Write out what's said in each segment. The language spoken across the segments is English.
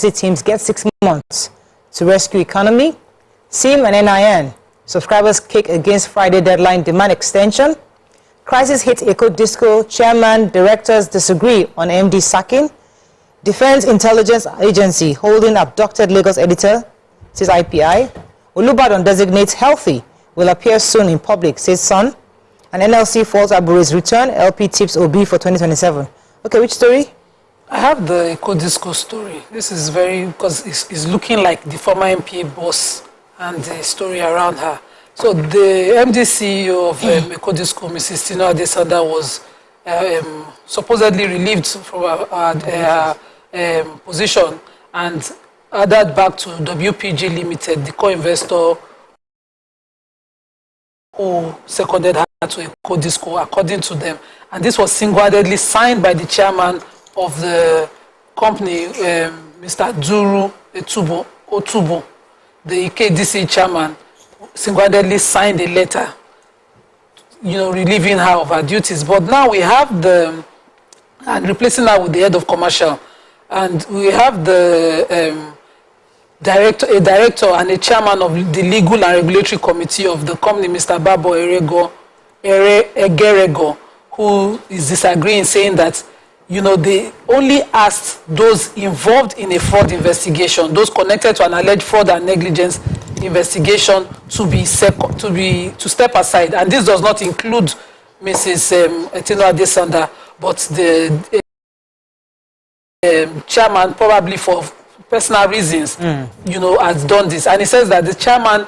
teams get 6 months to rescue economy. SIM and NIN. Subscribers kick against Friday deadline demand extension. Crisis hit Eco Disco. Chairman, directors disagree on MD sacking. Defense Intelligence Agency holding abducted Lagos editor, says IPI. Olubadan designates healthy, will appear soon in public, says Sun. And NLC falls Abure's return, LP tips OB for 2027. Okay, which story? I have the Eco Disco story. This is because it's looking like the former MP boss and the story around her. So the MD CEO of Eco Disco, Mrs. Tinubu, was supposedly relieved from her position and added back to WPG Limited, the co-investor who seconded her to Eco Disco, according to them. And this was single-handedly signed by the chairman of the company, Mr. Duru Otubo, the EKDC chairman, single-handedly signed a letter, relieving her of her duties. But now we have and replacing her with the head of commercial. And we have the director and a chairman of the legal and regulatory committee of the company, Mr. Babo Egerego, who is disagreeing, saying that, they only asked those involved in a fraud investigation, those connected to an alleged fraud and negligence investigation, to step aside. And this does not include Mrs. Tinubu, but the chairman, probably for personal reasons, has done this. And he says that the chairman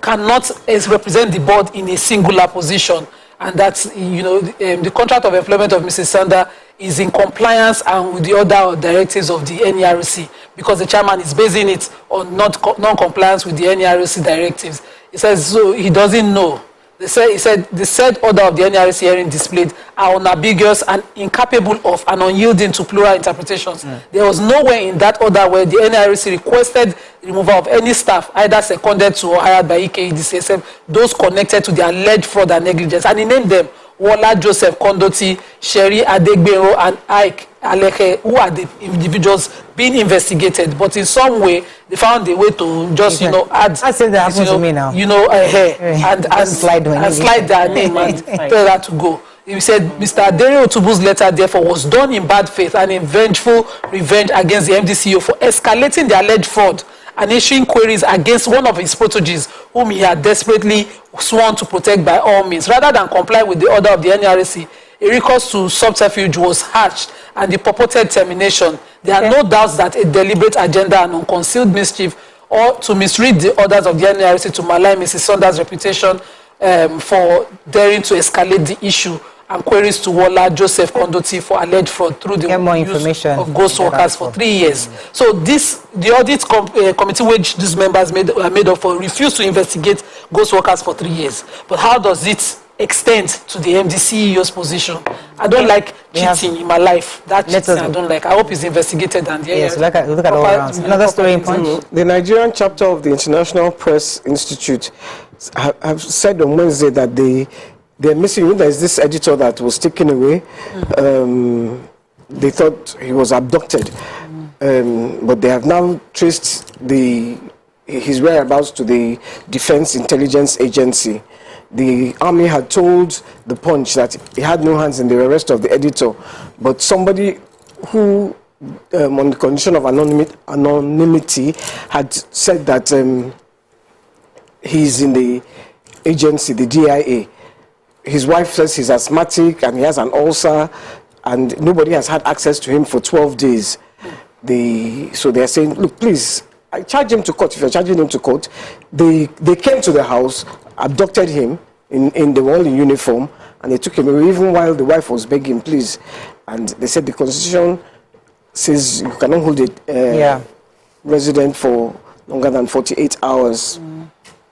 cannot represent the board in a singular position, and that the contract of employment of Mrs. Sanda is in compliance and with the other directives of the NERC, because the chairman is basing it on non-compliance with the NERC directives. He says so he doesn't know. He said the said order of the NERC hearing displayed are unambiguous and incapable of and unyielding to plural interpretations. There was nowhere in that order where the NERC requested the removal of any staff, either seconded to or hired by EKDC, except those connected to the alleged fraud and negligence. And he named them Wala Joseph Kondoti, Sherry Adegbero, and Ike Aleche, who are the individuals being investigated. But in some way, they found a way to just, add. I said that happened to me now. And slide their name and tell that to go. He said Mr. Adere Otubu's letter, therefore, was done in bad faith and in vengeful revenge against the MDCO for escalating the alleged fraud and issuing queries against one of his proteges, whom he had desperately sworn to protect by all means. Rather than comply with the order of the NERC, a recourse to subterfuge was hatched and the purported termination. There are no doubts that a deliberate agenda and unconcealed mischief or to misread the orders of the NERC to malign Mrs. Saunders' reputation for daring to escalate the issue, and queries to Wala Joseph Kondoti for alleged fraud through the use of ghost workers for 3 years. So the audit committee which these members are made up for refused to investigate ghost workers for 3 years. But how does it extend to the MD CEO's position? I don't like cheating in my life. That cheating I don't like. I hope it's investigated. And yes, look at all around. Another story in Punch. The Nigerian chapter of the International Press Institute have said on Wednesday that they're missing. There's this editor that was taken away. They thought he was abducted, but they have now traced his whereabouts to the Defense Intelligence Agency. The army had told the Punch that he had no hands in the arrest of the editor, but somebody who, on the condition of anonymity, had said that he's in the agency, the DIA. His wife says he's asthmatic and he has an ulcer, and nobody has had access to him for 12 days. So they're saying, look, please, I charge him to court. If you're charging him to court, they came to the house, abducted him, they were all in uniform, and they took him away, even while the wife was begging, please. And they said the Constitution says you cannot hold a resident for longer than 48 hours.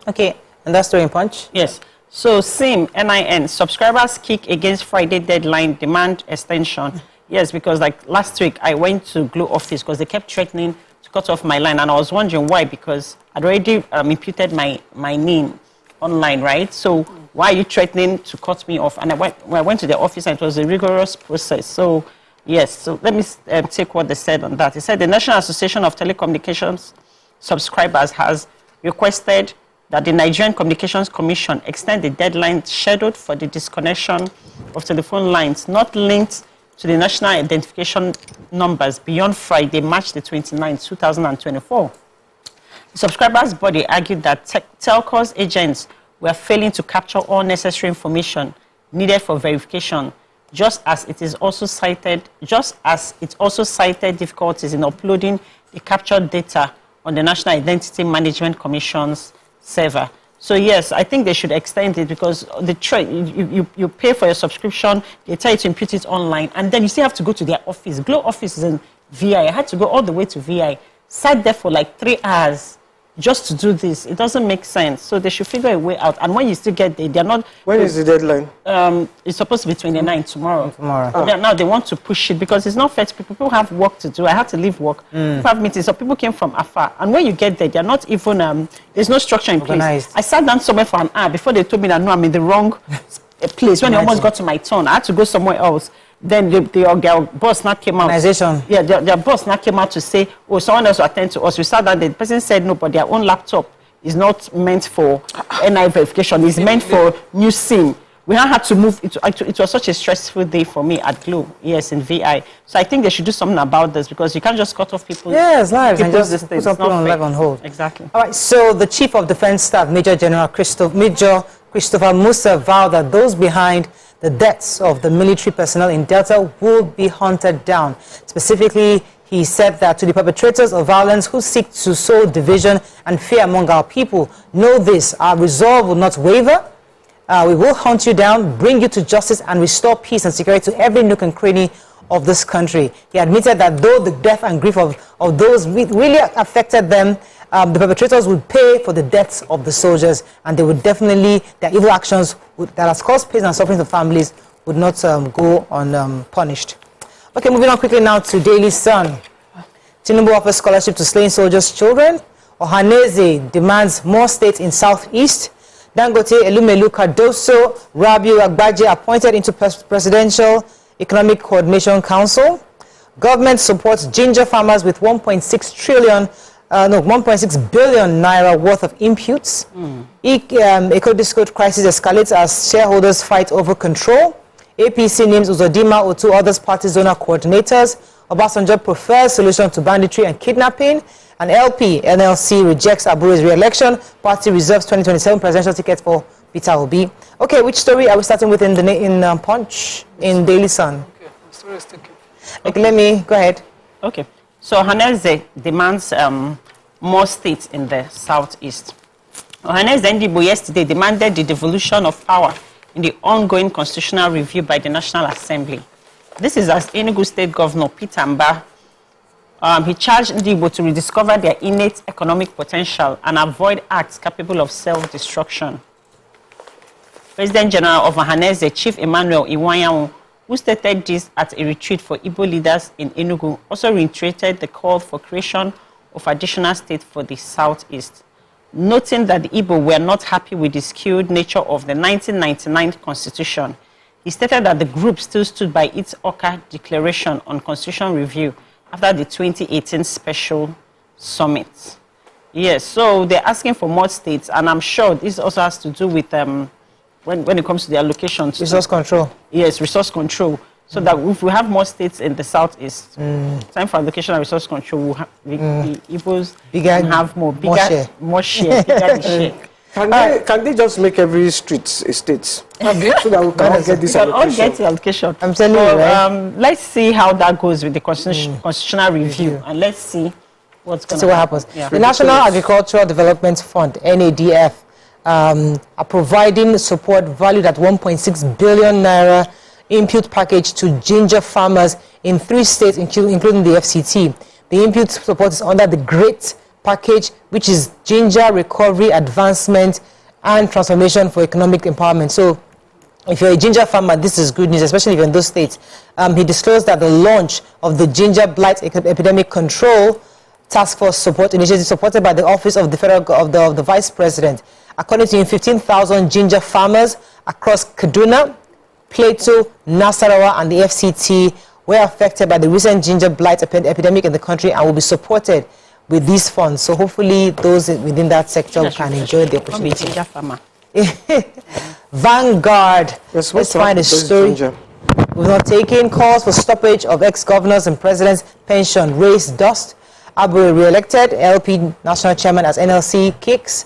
Okay, and that's story in Punch? Yes. So, SIM, NIN, subscribers kick against Friday deadline demand extension. Yes, because like last week, I went to Glo office because they kept threatening to cut off my line. And I was wondering why, because I'd already imputed my name online, right? So why are you threatening to cut me off? And I went to the office and it was a rigorous process. So Yes, so let me take what they said on that. It said the National Association of Telecommunications Subscribers has requested that the Nigerian Communications Commission extend the deadline scheduled for the disconnection of telephone lines not linked to the national identification numbers beyond Friday, March the 29th, 2024. The subscribers' body argued that telcos agents were failing to capture all necessary information needed for verification, just as it also cited difficulties in uploading the captured data on the National Identity Management Commission's server. So yes, I think they should extend it because you pay for your subscription, they tell you to input it online, and then you still have to go to their office. Glow office is in VI. I had to go all the way to VI, sat there for like 3 hours just to do this. It doesn't make sense. So they should figure a way out. And when you still get there, they're not... When is the deadline? It's supposed to be 29 tomorrow. Tomorrow. Now they want to push it because it's not fair to people. People have work to do. I had to leave work. People have meetings. So people came from afar. And when you get there, they're not even... there's no structure in organized. place. I sat down somewhere for an hour before they told me that, no, I'm in the wrong place. When I almost got to my turn, I had to go somewhere else. Then their boss now came out. Organization. Yeah, their boss now came out to say, oh, someone else will attend to us. We saw that the person said no, but their own laptop is not meant for NI verification. It's meant for new SIM. We now had to move. It was such a stressful day for me at Glow, yes, in VI. So I think they should do something about this because you can't just cut off people's lives and just put some people on live on hold. Exactly. All right, so the Chief of Defense Staff, Major General Christopher Musa, vowed that those behind the deaths of the military personnel in Delta will be hunted down. Specifically, he said that to the perpetrators of violence who seek to sow division and fear among our people, know this, our resolve will not waver. We will hunt you down, bring you to justice, and restore peace and security to every nook and cranny of this country. He admitted that though the death and grief of those really affected them, the perpetrators would pay for the deaths of the soldiers, and they would definitely, their evil actions that has caused pain and suffering to families would not go unpunished. Okay, moving on quickly now to Daily Sun. Tinubu offers scholarship to slain soldiers' children. Ohanaeze demands more states in Southeast. Dangote, Elumelu, Cardoso, Rabiu, Agbaje appointed into Presidential Economic Coordination Council. Government supports ginger farmers with 1.6 billion naira worth of inputs. Eco-disco crisis escalates as shareholders fight over control. APC names Uzodimma or two others party zonal coordinators. Obasanjo prefers solution to banditry and kidnapping. And NLC rejects Abure's re-election. Party reserves 2027 presidential ticket for Peter Obi. Okay, which story are we starting with in Punch, in Daily Sun? Okay, the story is taken. Okay, let me go ahead. Okay, so Ohanaeze demands more states in the Southeast. Ohanaeze Ndigbo yesterday demanded the devolution of power in the ongoing constitutional review by the National Assembly. This is as Enugu State Governor Peter Mba he charged Ndigbo to rediscover their innate economic potential and avoid acts capable of self-destruction. President General of Ohanaeze, Chief Emmanuel Iwuanyanwu, who stated this at a retreat for Igbo leaders in Enugu, also reiterated the call for creation of additional states for the Southeast, noting that the Igbo were not happy with the skewed nature of the 1999 Constitution. He stated that the group still stood by its Oka Declaration on Constitution Review after the 2018 Special Summit. Yes, so they're asking for more states, and I'm sure this also has to do with when it comes to the allocations. Resource control. Yes, resource control. So that if we have more states in the Southeast, time for allocation and resource control, the Igbos can have more share. Bigger share. Can they just make every street a state? So that we can all get this allocation? All get the allocation. I'm telling you, right? Let's see how that goes with the constitutional review, and let's see what's going to see what happens. Yeah. The National Agricultural Development Fund, NADF, are providing support valued at 1.6 billion naira input package to ginger farmers in 3 states, including the FCT. The input support is under the GREAT package, which is ginger recovery, advancement, and transformation for economic empowerment. So if you're a ginger farmer, this is good news, especially if you're in those states. He disclosed that the launch of the Ginger Blight Epidemic Control Task Force Support Initiative, supported by the Office of the Vice President. According to him, 15,000 ginger farmers across Kaduna, Plateau, Nasarawa, and the FCT were affected by the recent ginger blight epidemic in the country and will be supported with these funds. So hopefully those within that sector can enjoy the opportunity. Vanguard. Yes, let's find a story. We've not taken calls for stoppage of ex-governors and presidents' pension raise dust. Abu re-elected, LP national chairman as NLC kicks.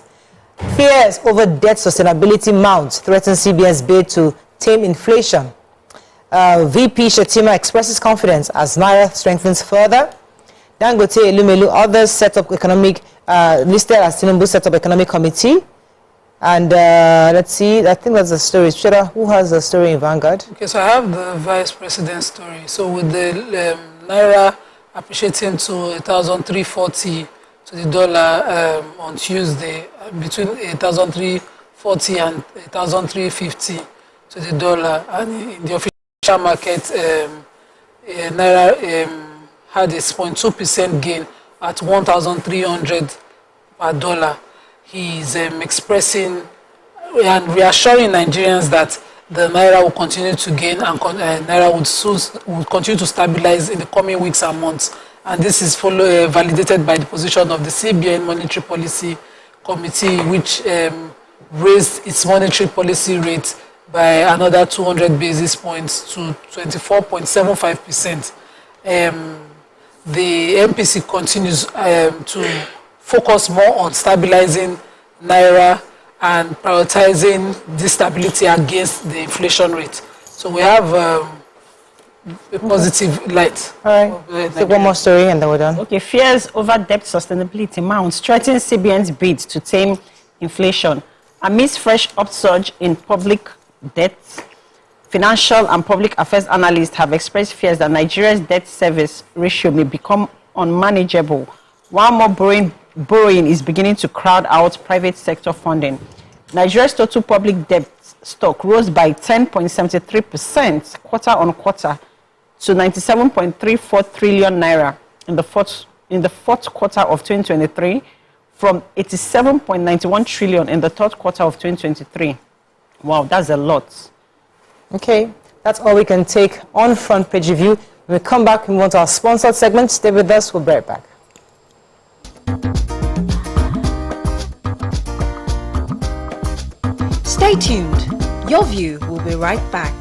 Fears over debt sustainability mounts, threatens CBN's bid to tame inflation. VP Shetima expresses confidence as Naira strengthens further. Dangote, Elumelu, others set up economic, listed as Tinubu set up economic committee. And let's see, I think that's the story. Shada, who has the story in Vanguard? Okay, so I have the vice president's story. So with the Naira appreciating to 1,340 to the dollar on Tuesday, between 1,340 and 1,350 to the dollar, and in the official market, Naira had a 0.2% gain at 1,300 per dollar. He is expressing and reassuring Nigerians that the Naira will continue to gain and Naira will continue to stabilize in the coming weeks and months. And this is validated by the position of the CBN Monetary Policy Committee, which raised its monetary policy rate by another 200 basis points to 24.75%. The MPC continues to focus more on stabilizing Naira and prioritizing this stability against the inflation rate. So we have a positive light. All right. Take one more story and then we're done. Okay, fears over debt sustainability mounts, threatens CBN's bid to tame inflation. Amidst fresh upsurge in public debt, financial and public affairs analysts have expressed fears that Nigeria's debt service ratio may become unmanageable, while more borrowing is beginning to crowd out private sector funding. Nigeria's total public debt stock rose by 10.73% quarter on quarter to 97.34 trillion naira in the fourth quarter of 2023, from 87.91 trillion in the third quarter of 2023. Wow, that's a lot. Okay, that's all we can take on Front Page Review. When we come back, we want our sponsored segment. Stay with us, we'll be right back. Stay tuned. Your View will be right back.